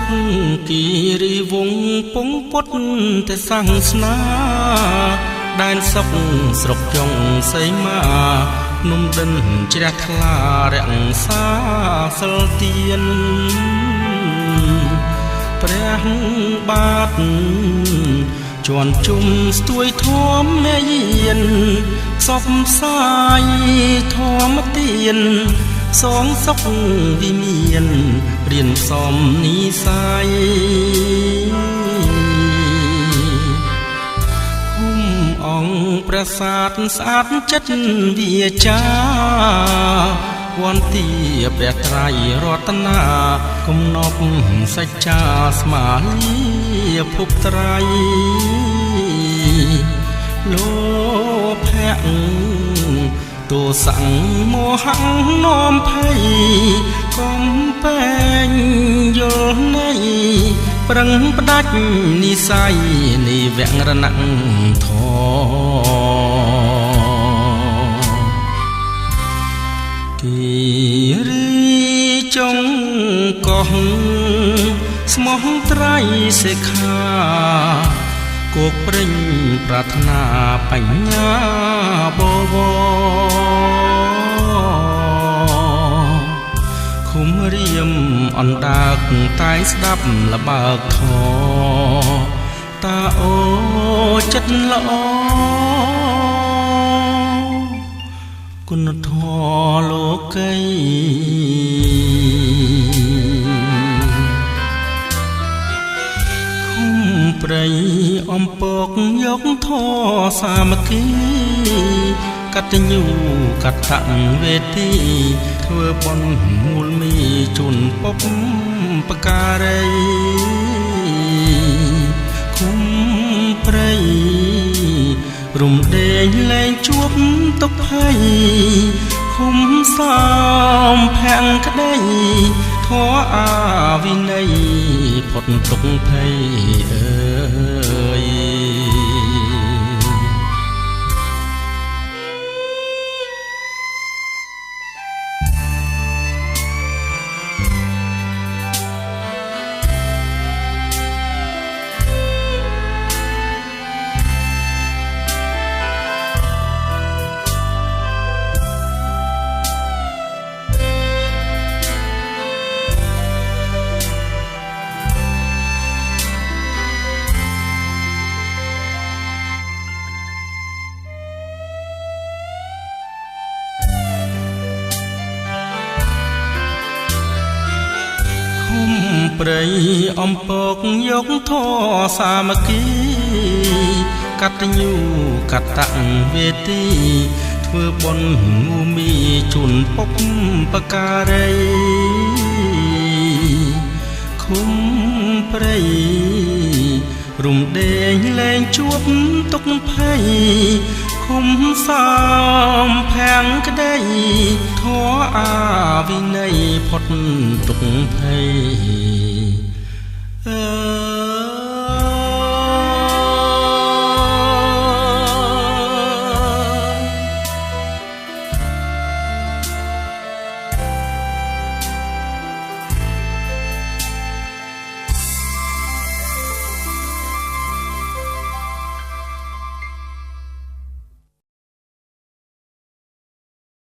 កគិរីវង្សពងពុតតែសាសនាដែនសុកស្រុកចុងសីមានំដិនជ្រះថ្លារក្សាសិលទានព្រះបាទជន់ជុំស្ទួយធម៌មេយានខ្សបផ្សាយធម្មទានសងសុខវិមានរៀនសំនិស័យគុំអង្គប្រាសាទស្អាតចិត្តវាចាវន្ទាព្រះត្រៃរតនាគំនប់សច្ចាស្មាលាភពត្រៃលោភៈទោសៈមោហៈនាំភ័យកំបែងយល់នៃប្រឹងផ្ដាច់និស័យនិវរណៈធគិរីចុងកោះស្មោះត្រៃសិក្ខាគោកព្រិញប្រាថ្នាបញ្ញាបវរឃុំរៀមអណ្ដើកតែស្ដាប់លបើកខតាអូចិត្តល្អគុណធម៌លោកីព្រៃអំពកយកធម៌សាមគ្គីកតញ្ញូកតវេទីធ្វើបុណ្យមូលមីជូនពុបបការីគុំព្រៃរំដេងលែងជួបទុក្ខភ័យគុំសំភាំងក្តីធម៌អាវិន័យផុតទុក្ខភ័យអើយព្រៃអំពកយកធម៌សាមគ្គីកតញ្ញូកតវេទីធ្វើបុណ្យមូមីជូនពុបបការីឃុំព្រៃរំដេងលែងជួបទុក្ខភ័យឃុំសំភាំងក្តីធម៌អាវិន័យផុតទុក្ខភ័យ